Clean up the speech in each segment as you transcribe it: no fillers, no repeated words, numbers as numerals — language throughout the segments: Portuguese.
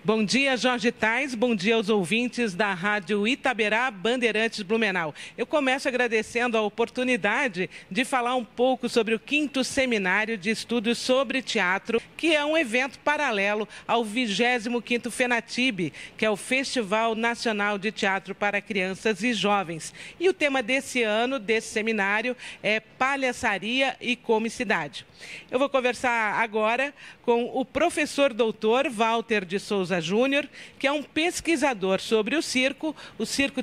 Bom dia, Jorge Tais. Bom dia aos ouvintes da Rádio Itaberá Bandeirantes Blumenau. Eu começo agradecendo a oportunidade de falar um pouco sobre o 5º Seminário de Estudos sobre Teatro, que é um evento paralelo ao 25º FENATIB, que é o Festival Nacional de Teatro para Crianças e Jovens. E o tema desse ano, desse seminário, é palhaçaria e comicidade. Eu vou conversar agora com o professor doutor Walter de Souza Júnior, que é um pesquisador sobre o circo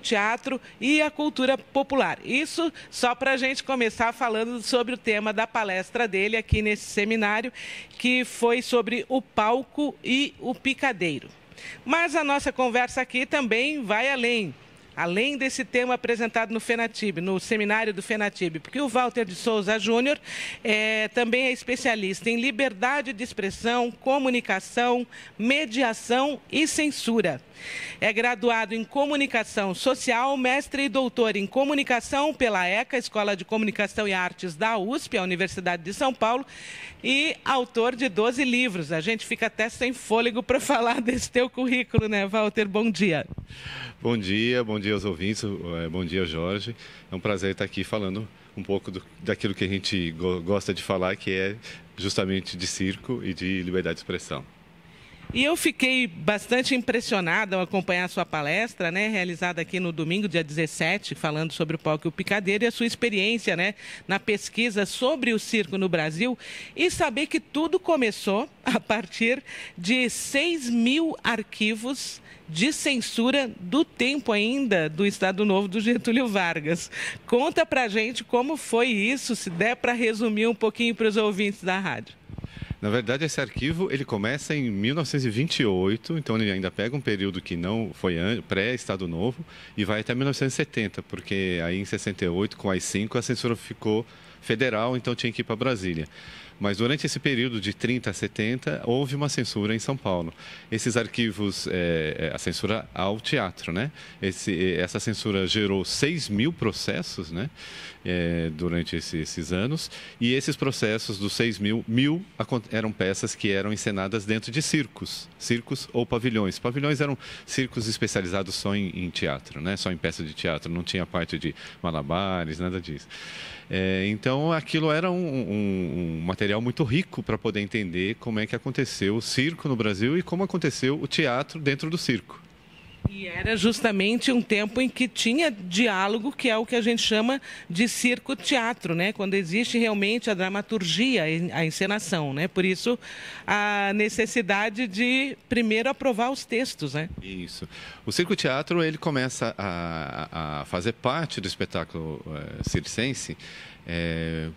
teatro e a cultura popular. Isso só para a gente começar falando sobre o tema da palestra dele aqui nesse seminário, que foi sobre o palco e o picadeiro. Mas a nossa conversa aqui também vai além desse tema apresentado no FENATIB, no seminário do FENATIB, porque o Walter de Souza Júnior também é especialista em liberdade de expressão, comunicação, mediação e censura. É graduado em comunicação social, mestre e doutor em comunicação pela ECA, Escola de Comunicação e Artes da USP, a Universidade de São Paulo, e autor de 12 livros. A gente fica até sem fôlego para falar desse teu currículo, né, Walter? Bom dia. Bom dia aos ouvintes, bom dia, Jorge. É um prazer estar aqui falando um pouco daquilo que a gente gosta de falar, que é justamente de circo e de liberdade de expressão. E eu fiquei bastante impressionada ao acompanhar a sua palestra, né, realizada aqui no domingo, dia 17, falando sobre o palco e o picadeiro e a sua experiência, né, na pesquisa sobre o circo no Brasil, e saber que tudo começou a partir de 6.000 arquivos de censura do tempo ainda do Estado Novo do Getúlio Vargas. Conta pra gente como foi isso, se der para resumir um pouquinho para os ouvintes da rádio. Na verdade, esse arquivo ele começa em 1928, então ele ainda pega um período que não foi pré-Estado Novo e vai até 1970, porque aí em 68, com as 5, a censura ficou federal, então tinha que ir para Brasília. Mas durante esse período de 30 a 70, houve uma censura em São Paulo. Esses arquivos, a censura ao teatro, né? Essa censura gerou 6.000 processos, né? Durante esses anos. E esses processos dos 6.000 eram peças que eram encenadas dentro de circos ou pavilhões. Pavilhões eram circos especializados só em teatro, né? Só em peças de teatro, não tinha parte de malabares, nada disso. Então, aquilo era um material muito rico para poder entender como é que aconteceu o circo no Brasil e como aconteceu o teatro dentro do circo. E era justamente um tempo em que tinha diálogo, que é o que a gente chama de circo-teatro, né? Quando existe realmente a dramaturgia, a encenação, né? Por isso, a necessidade de primeiro aprovar os textos, né? Isso. O circo-teatro, ele começa a fazer parte do espetáculo circense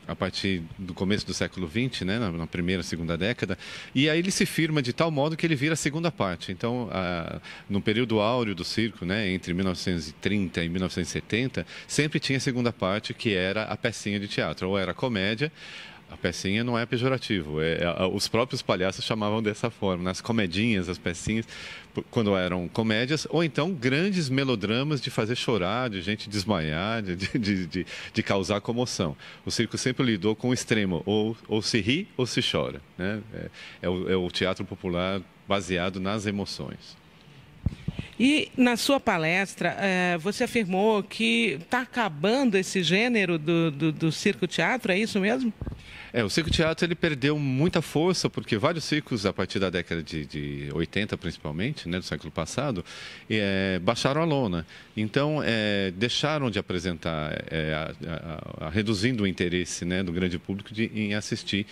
a partir do começo do século XX, né, na primeira, segunda década, e aí ele se firma de tal modo que ele vira a segunda parte. Então, no período áureo do circo, né, entre 1930 e 1970, sempre tinha a segunda parte, que era a pecinha de teatro, ou era a comédia. A pecinha não é pejorativo, os próprios palhaços chamavam dessa forma, nas comedinhas, as pecinhas, quando eram comédias, ou então grandes melodramas de fazer chorar, de gente desmaiar, de causar comoção. O circo sempre lidou com o extremo, ou se ri ou se chora, né? É o teatro popular baseado nas emoções. E na sua palestra, você afirmou que está acabando esse gênero do circo-teatro, é isso mesmo? O circo-teatro ele perdeu muita força, porque vários circos, a partir da década de 80 principalmente, né, do século passado, baixaram a lona. Então, deixaram de apresentar, reduzindo o interesse, né, do grande público em assistir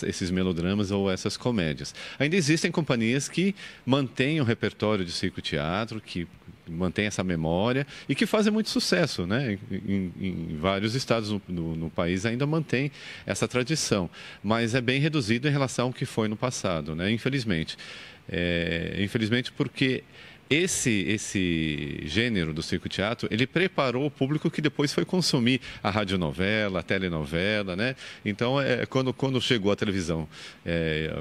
esses melodramas ou essas comédias. Ainda existem companhias que mantêm o repertório de circo-teatro, que mantém essa memória e que fazem muito sucesso, né? Em vários estados no país ainda mantém essa tradição, mas é bem reduzido em relação ao que foi no passado, né? Infelizmente. Infelizmente porque esse gênero do circo-teatro, ele preparou o público que depois foi consumir a radionovela, a telenovela, né? Então, quando chegou a televisão,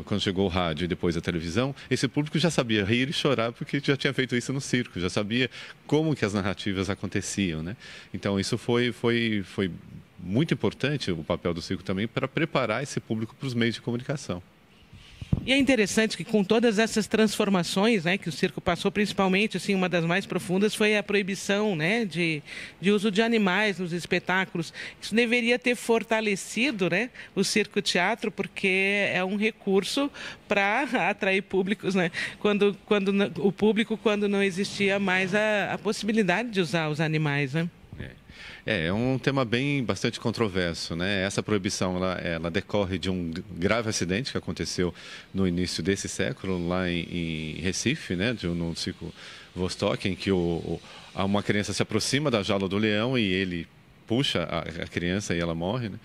quando chegou o rádio e depois a televisão, esse público já sabia rir e chorar porque já tinha feito isso no circo, já sabia como que as narrativas aconteciam, né? Então, isso foi muito importante, o papel do circo também, para preparar esse público para os meios de comunicação. E é interessante que com todas essas transformações, né, que o circo passou, principalmente, assim, uma das mais profundas foi a proibição, né, de uso de animais nos espetáculos. Isso deveria ter fortalecido, né, o circo-teatro, porque é um recurso para atrair públicos, né, o público quando não existia mais a possibilidade de usar os animais, né? É um tema bastante controverso, né? Essa proibição, ela decorre de um grave acidente que aconteceu no início desse século, lá em Recife, né? No circo Vostok, em que uma criança se aproxima da jaula do leão e ele puxa a criança e ela morre, né?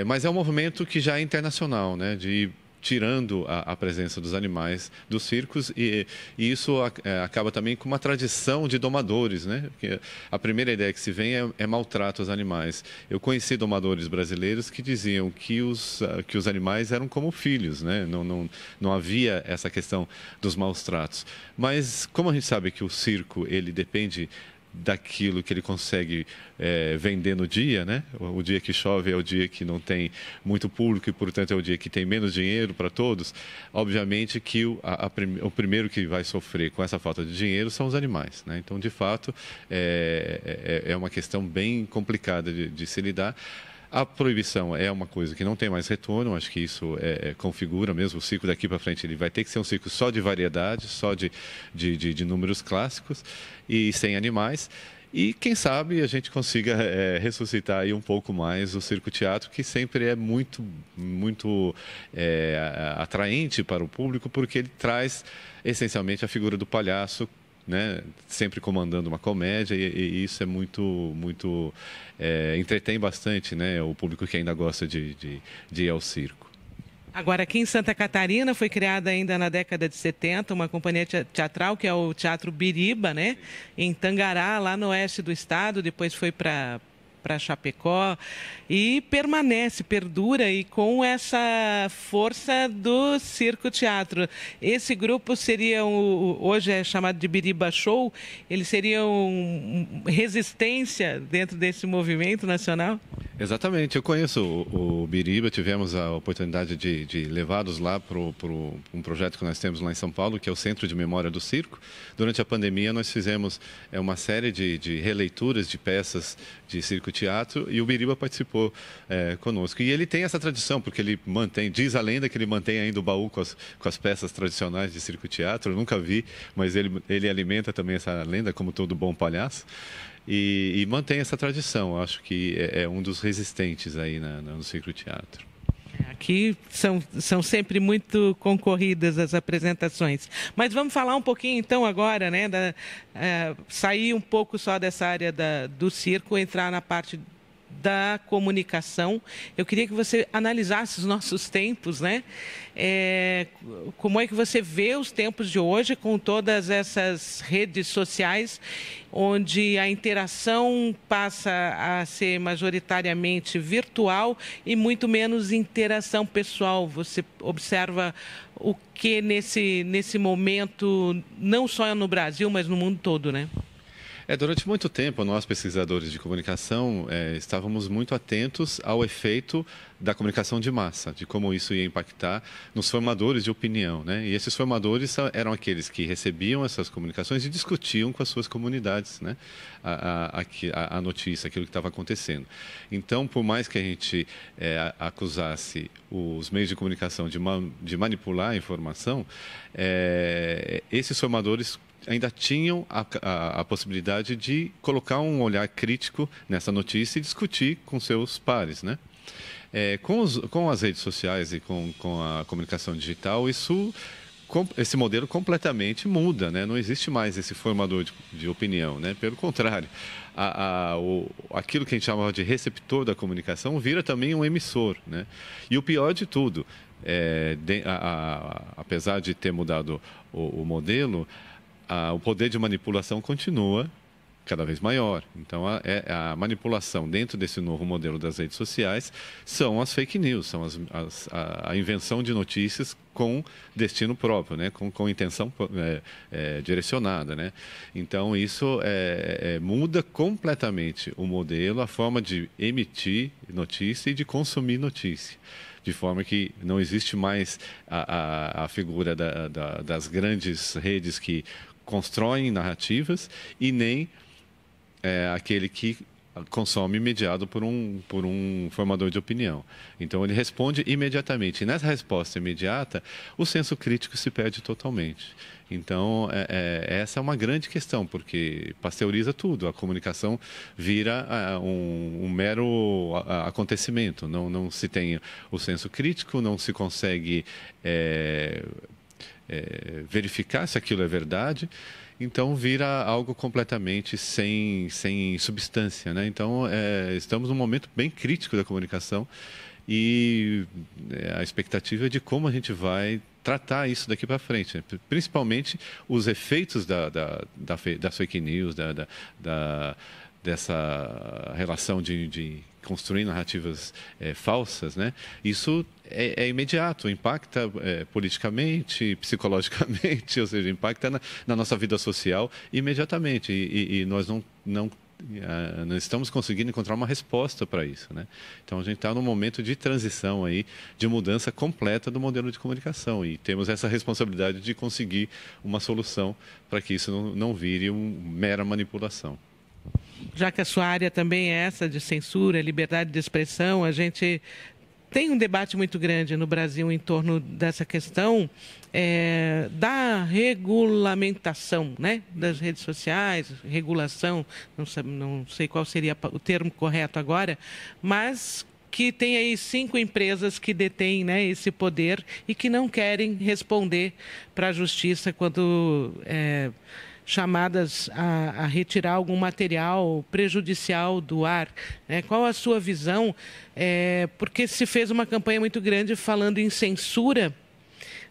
Mas é um movimento que já é internacional, né? De tirando a presença dos animais dos circos e isso acaba também com uma tradição de domadores, né? Porque a primeira ideia que se vem é maltrato aos animais. Eu conheci domadores brasileiros que diziam que os animais eram como filhos, né? Não havia essa questão dos maus tratos. Mas como a gente sabe que o circo ele depende daquilo que ele consegue vender no dia, né? O dia que chove é o dia que não tem muito público e, portanto, é o dia que tem menos dinheiro para todos. Obviamente que o primeiro que vai sofrer com essa falta de dinheiro são os animais, né? Então, de fato, é uma questão bem complicada de se lidar. A proibição é uma coisa que não tem mais retorno, acho que isso configura mesmo o circo daqui para frente. Ele vai ter que ser um circo só de variedade, só de números clássicos e sem animais. E quem sabe a gente consiga ressuscitar aí um pouco mais o circo-teatro, que sempre é muito atraente para o público, porque ele traz essencialmente a figura do palhaço, né, sempre comandando uma comédia e isso é entretém bastante, né, o público que ainda gosta de ir ao circo. Agora, aqui em Santa Catarina foi criada ainda na década de 70 uma companhia teatral que é o Teatro Biriba, né, em Tangará, lá no oeste do estado, depois foi para Chapecó e perdura e com essa força do circo-teatro. Esse grupo seria, hoje é chamado de Biriba Show, eles seriam resistência dentro desse movimento nacional? Exatamente, eu conheço o Biriba, tivemos a oportunidade de levá-los lá para um projeto que nós temos lá em São Paulo, que é o Centro de Memória do Circo. Durante a pandemia nós fizemos uma série de releituras de peças de circo-teatro e o Biriba participou conosco. E ele tem essa tradição, porque ele diz a lenda que ele mantém ainda o baú com as peças tradicionais de circo-teatro. Eu nunca vi, mas ele alimenta também essa lenda, como todo bom palhaço. E mantém essa tradição. Acho que é um dos resistentes aí no circo-teatro. Aqui são sempre muito concorridas as apresentações. Mas vamos falar um pouquinho então agora, né, sair um pouco só dessa área do circo, entrar na parte da comunicação. Eu queria que você analisasse os nossos tempos, né? Como é que você vê os tempos de hoje com todas essas redes sociais, onde a interação passa a ser majoritariamente virtual e muito menos interação pessoal. Você observa o que nesse momento, não só no Brasil, mas no mundo todo, né? Durante muito tempo, nós pesquisadores de comunicação estávamos muito atentos ao efeito da comunicação de massa, de como isso ia impactar nos formadores de opinião, né? E esses formadores eram aqueles que recebiam essas comunicações e discutiam com as suas comunidades, né, a notícia, aquilo que estava acontecendo. Então, por mais que a gente acusasse os meios de comunicação de manipular a informação, esses formadores ainda tinham a possibilidade de colocar um olhar crítico nessa notícia e discutir com seus pares, né? Com as redes sociais e com a comunicação digital, esse modelo completamente muda, né? Não existe mais esse formador de opinião, né? Pelo contrário, aquilo que a gente chamava de receptor da comunicação vira também um emissor, né? E o pior de tudo, apesar de ter mudado o modelo, o poder de manipulação continua cada vez maior. Então, a manipulação dentro desse novo modelo das redes sociais são as fake news, são a invenção de notícias com destino próprio, né? com intenção direcionada, né? Então, isso muda completamente o modelo, a forma de emitir notícia e de consumir notícia. de forma que não existe mais a figura das grandes redes que constroem narrativas e nem aquele que consome mediado por um formador de opinião. Então, ele responde imediatamente. E nessa resposta imediata, o senso crítico se perde totalmente. Então, essa é uma grande questão, porque pasteuriza tudo. A comunicação vira um mero acontecimento. Não se tem o senso crítico, não se consegue verificar se aquilo é verdade. Então, vira algo completamente sem substância, né? Então, estamos num momento bem crítico da comunicação e a expectativa é de como a gente vai tratar isso daqui para frente, né? Principalmente os efeitos das fake news, dessa relação de construir narrativas falsas, né? Isso é imediato, impacta politicamente, psicologicamente, ou seja, impacta na nossa vida social imediatamente. E nós não estamos conseguindo encontrar uma resposta para isso, né? Então, a gente está num momento de transição aí, de mudança completa do modelo de comunicação e temos essa responsabilidade de conseguir uma solução para que isso não vire mera manipulação. Já que a sua área também é essa de censura, liberdade de expressão, a gente tem um debate muito grande no Brasil em torno dessa questão da regulamentação, né, das redes sociais, regulação, não sei qual seria o termo correto agora, mas que tem aí 5 empresas que detêm, né, esse poder e que não querem responder para a justiça quando chamadas a retirar algum material prejudicial do ar. Qual a sua visão? Porque se fez uma campanha muito grande falando em censura,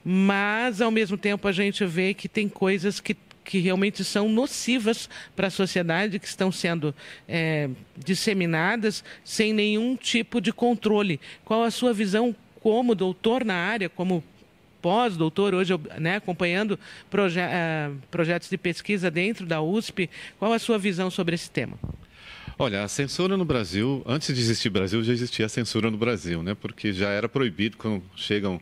mas, ao mesmo tempo, a gente vê que tem coisas que realmente são nocivas para a sociedade, que estão sendo disseminadas sem nenhum tipo de controle. Qual a sua visão como doutor na área, como pós-doutor, hoje, né, acompanhando projetos de pesquisa dentro da USP, qual a sua visão sobre esse tema? Olha, a censura no Brasil, antes de existir Brasil, já existia a censura no Brasil, né? Porque já era proibido, quando chegam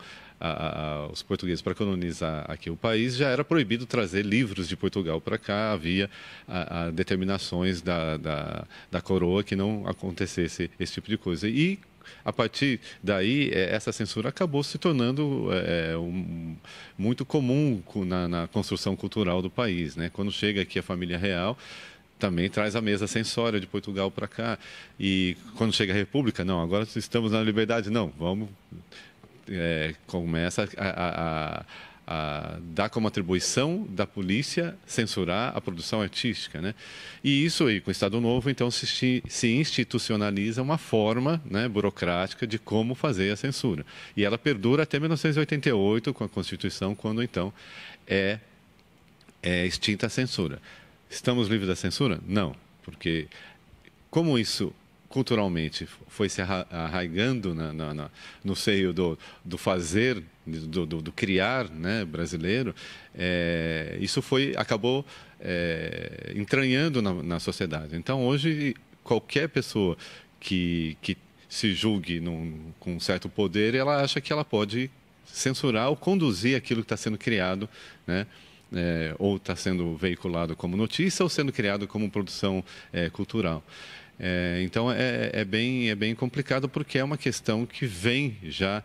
os portugueses para colonizar aqui o país, já era proibido trazer livros de Portugal para cá, havia determinações da coroa que não acontecesse esse tipo de coisa. E a partir daí, essa censura acabou se tornando muito comum na construção cultural do país, né? Quando chega aqui a família real, também traz a mesa censória de Portugal para cá. E quando chega a República, não, agora estamos na liberdade, não, vamos... começa a dar como atribuição da polícia censurar a produção artística, né? E isso aí, com o Estado Novo, então, se institucionaliza uma forma, né, burocrática de como fazer a censura. E ela perdura até 1988, com a Constituição, quando, então, é extinta a censura. Estamos livres da censura? Não, porque como isso culturalmente foi se arraigando no seio do fazer, do criar, né, brasileiro, isso acabou entranhando na sociedade. Então, hoje, qualquer pessoa que se julgue com um certo poder, ela acha que ela pode censurar ou conduzir aquilo que está sendo criado, né? Ou está sendo veiculado como notícia ou sendo criado como produção cultural. Então, é bem complicado porque é uma questão que vem já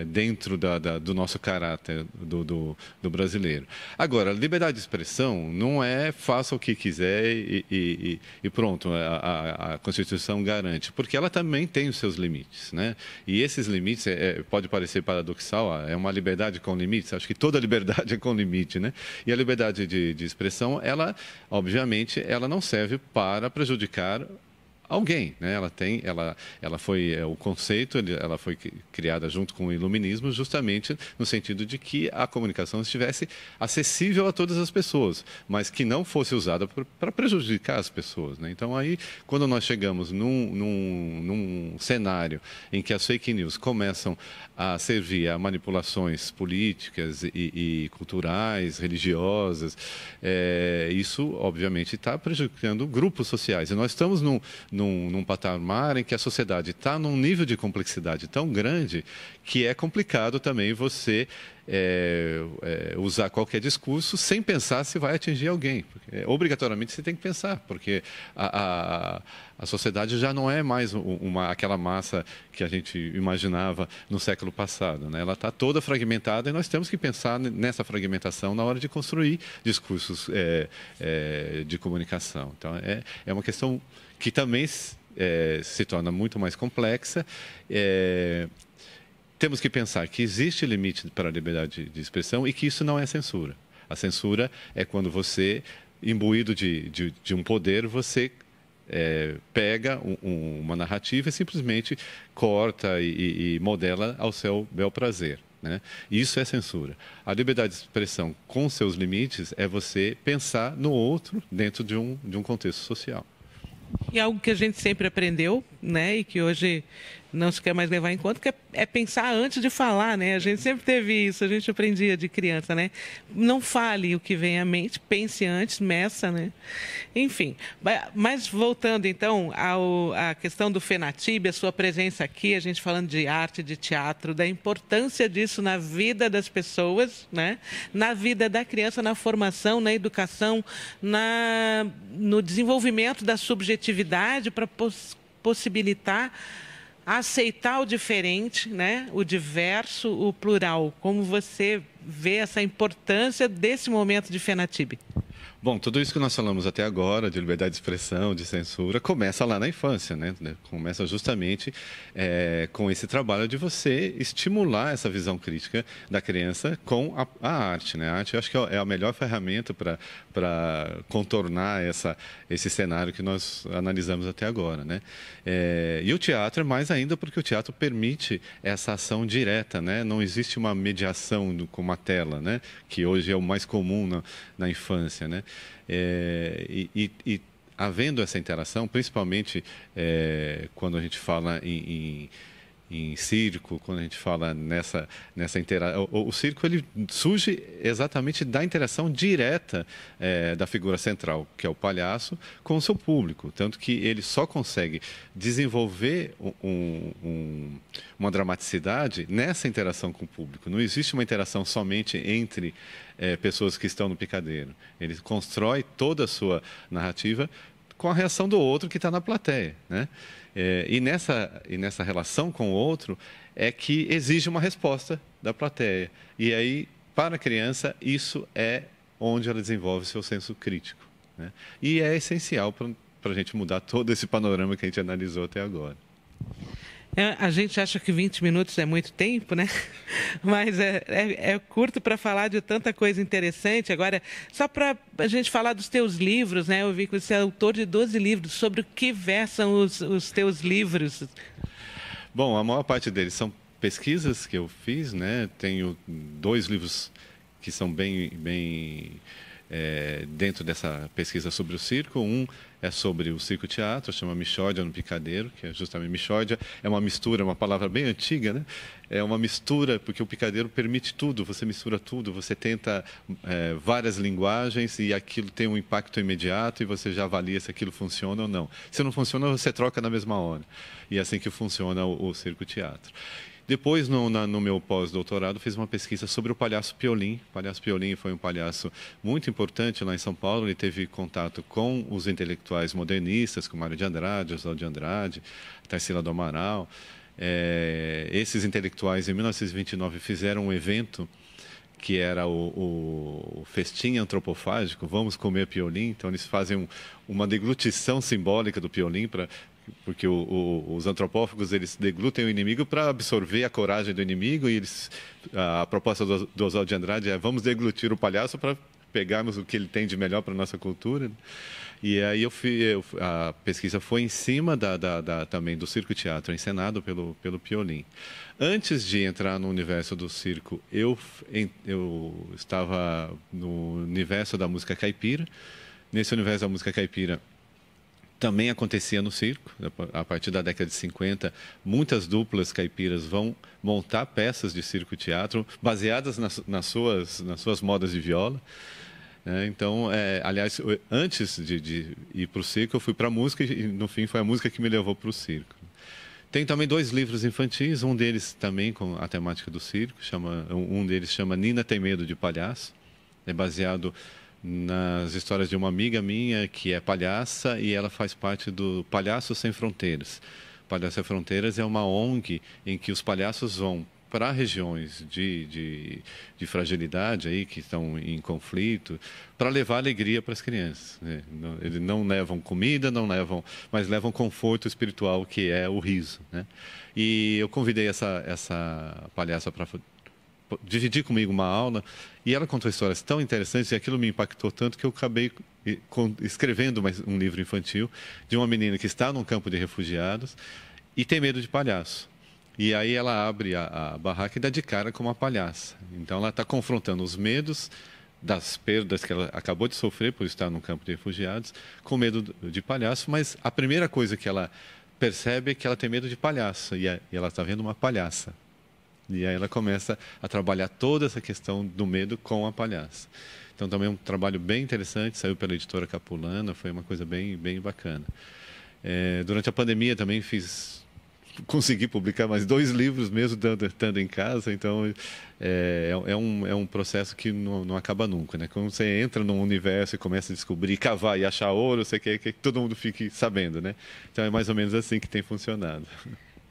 dentro do nosso caráter do brasileiro. Agora, liberdade de expressão não é faça o que quiser e pronto, a Constituição garante, porque ela também tem os seus limites, né? E esses limites, pode parecer paradoxal, é uma liberdade com limites, acho que toda liberdade é com limite, né? E a liberdade de expressão, ela, obviamente, ela não serve para prejudicar alguém, né? Ela foi o conceito, ela foi criada junto com o iluminismo, justamente no sentido de que a comunicação estivesse acessível a todas as pessoas, mas que não fosse usada para prejudicar as pessoas, né? Então aí, quando nós chegamos num cenário em que as fake news começam a servir a manipulações políticas e culturais, religiosas, isso obviamente está prejudicando grupos sociais. E nós estamos num patamar em que a sociedade está num nível de complexidade tão grande que é complicado também você usar qualquer discurso sem pensar se vai atingir alguém. Porque, obrigatoriamente você tem que pensar, porque a sociedade já não é mais aquela massa que a gente imaginava no século passado, né? Ela está toda fragmentada e nós temos que pensar nessa fragmentação na hora de construir discursos de comunicação. Então, é uma questão que também se torna muito mais complexa. Temos que pensar que existe limite para a liberdade de expressão e que isso não é censura. A censura é quando você, imbuído de um poder, você pega uma narrativa e simplesmente corta e modela ao seu bel prazer, né? Isso é censura. A liberdade de expressão, com seus limites, é você pensar no outro dentro de um contexto social. E algo que a gente sempre aprendeu, né, e que hoje não se quer mais levar em conta, que é pensar antes de falar, né? A gente sempre teve isso, a gente aprendia de criança, né? Não fale o que vem à mente, pense antes, meça, né? Enfim, mas voltando então à questão do FENATIB, a sua presença aqui, a gente falando de arte, de teatro, da importância disso na vida das pessoas, né? Na vida da criança, na formação, na educação, no desenvolvimento da subjetividade para possibilitar aceitar o diferente, né? O diverso, o plural. Como você vê essa importância desse momento de FENATIB? Bom, tudo isso que nós falamos até agora, de liberdade de expressão, de censura, começa lá na infância, né? Começa justamente com esse trabalho de você estimular essa visão crítica da criança com a arte, né? A arte, eu acho que é a melhor ferramenta para contornar esse cenário que nós analisamos até agora, né? E o teatro é mais ainda porque o teatro permite essa ação direta, né? Não existe uma mediação com uma tela, né? Que hoje é o mais comum na infância, né? E havendo essa interação, principalmente quando a gente fala em circo, quando a gente fala nessa interação, o circo ele surge exatamente da interação direta da figura central, que é o palhaço, com o seu público, tanto que ele só consegue desenvolver uma dramaticidade nessa interação com o público. Não existe uma interação somente entre pessoas que estão no picadeiro. Ele constrói toda a sua narrativa com a reação do outro que está na plateia, né? E nessa relação com o outro é que exige uma resposta da plateia. E aí, para a criança, isso é onde ela desenvolve seu senso crítico, né? E é essencial para a gente mudar todo esse panorama que a gente analisou até agora. A gente acha que 20 minutos é muito tempo, né? Mas é curto para falar de tanta coisa interessante. Agora, só para a gente falar dos teus livros, né? Eu vi que você é autor de 12 livros. Sobre o que versam os teus livros? Bom, a maior parte deles são pesquisas que eu fiz, né? Tenho 2 livros que são bem dentro dessa pesquisa sobre o circo. Um é sobre o circo-teatro, chama Mixórdia no Picadeiro, que é justamente Mixórdia. É uma mistura, é uma palavra bem antiga, né? É uma mistura, porque o picadeiro permite tudo, você mistura tudo, você tenta várias linguagens e aquilo tem um impacto imediato e você já avalia se aquilo funciona ou não. Se não funciona, você troca na mesma hora. E é assim que funciona o circo-teatro. Depois, no meu pós-doutorado, fiz uma pesquisa sobre o palhaço Piolim. O palhaço Piolim foi um palhaço muito importante lá em São Paulo. Ele teve contato com os intelectuais modernistas, como Mário de Andrade, Oswaldo de Andrade, Tarsila do Amaral. Esses intelectuais, em 1929, fizeram um evento que era o festim antropofágico, vamos comer piolim. Então, eles fazem uma deglutição simbólica do piolim porque os antropófagos eles deglutem o inimigo para absorver a coragem do inimigo e a proposta do Oswaldo de Andrade é vamos deglutir o palhaço para pegarmos o que ele tem de melhor para a nossa cultura. E aí a pesquisa foi em cima também do circo-teatro encenado pelo Piolim. Antes de entrar no universo do circo, eu estava no universo da música caipira. Nesse universo da música caipira, também acontecia no circo. A partir da década de 50, muitas duplas caipiras vão montar peças de circo-teatro baseadas nas suas modas de viola. Então, aliás, antes de ir para o circo, eu fui para a música e, no fim, foi a música que me levou para o circo. Tem também 2 livros infantis, um deles também com a temática do circo, um deles chama Nina Tem Medo de Palhaço. É baseado nas histórias de uma amiga minha que é palhaça e ela faz parte do Palhaços Sem Fronteiras. Palhaços Sem Fronteiras é uma ONG em que os palhaços vão para regiões de fragilidade aí, que estão em conflito, para levar alegria para as crianças. Eles não levam comida, mas levam conforto espiritual, que é o riso. E eu convidei essa palhaça para dividir comigo uma aula, e ela contou histórias tão interessantes, e aquilo me impactou tanto que eu acabei escrevendo um livro infantil de uma menina que está num campo de refugiados e tem medo de palhaço. E aí ela abre a barraca e dá de cara com uma palhaça. Então ela está confrontando os medos das perdas que ela acabou de sofrer por estar num campo de refugiados, com medo de palhaço, mas a primeira coisa que ela percebe é que ela tem medo de palhaço, e ela está vendo uma palhaça. E aí ela começa a trabalhar toda essa questão do medo com a palhaça. Então também é um trabalho bem interessante, saiu pela editora Capulana, foi uma coisa bem bacana. Durante a pandemia também consegui publicar mais 2 livros mesmo estando em casa, então é um processo que não acaba nunca, né? Quando você entra num universo e começa a descobrir, cavar e achar ouro, você quer que todo mundo fique sabendo, né? Então é mais ou menos assim que tem funcionado.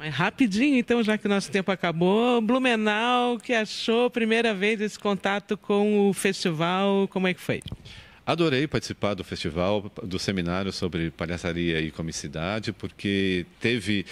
Mas rapidinho, então, já que o nosso tempo acabou, Blumenau, que achou primeira vez esse contato com o festival, como é que foi? Adorei participar do festival, do seminário sobre palhaçaria e comicidade, porque teve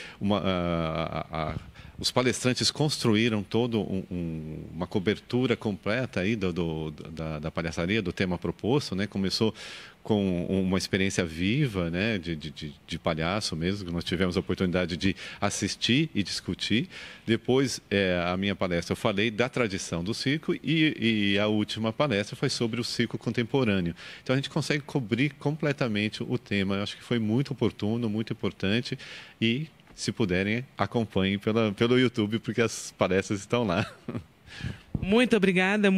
os palestrantes construíram toda uma cobertura completa aí da palhaçaria, do tema proposto, né? Começou com uma experiência viva, né? de palhaço mesmo, que nós tivemos a oportunidade de assistir e discutir. Depois, a minha palestra, eu falei da tradição do circo e a última palestra foi sobre o circo contemporâneo. Então, a gente consegue cobrir completamente o tema. Eu acho que foi muito oportuno, muito importante e, se puderem, acompanhem pelo YouTube, porque as palestras estão lá. Muito obrigada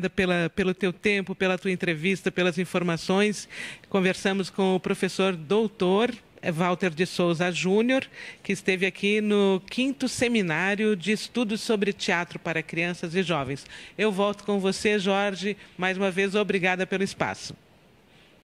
pelo teu tempo, pela tua entrevista, pelas informações. Conversamos com o professor doutor Walter de Souza Júnior, que esteve aqui no 5º Seminário de Estudos sobre Teatro para Crianças e Jovens. Eu volto com você, Jorge. Mais uma vez, obrigada pelo espaço.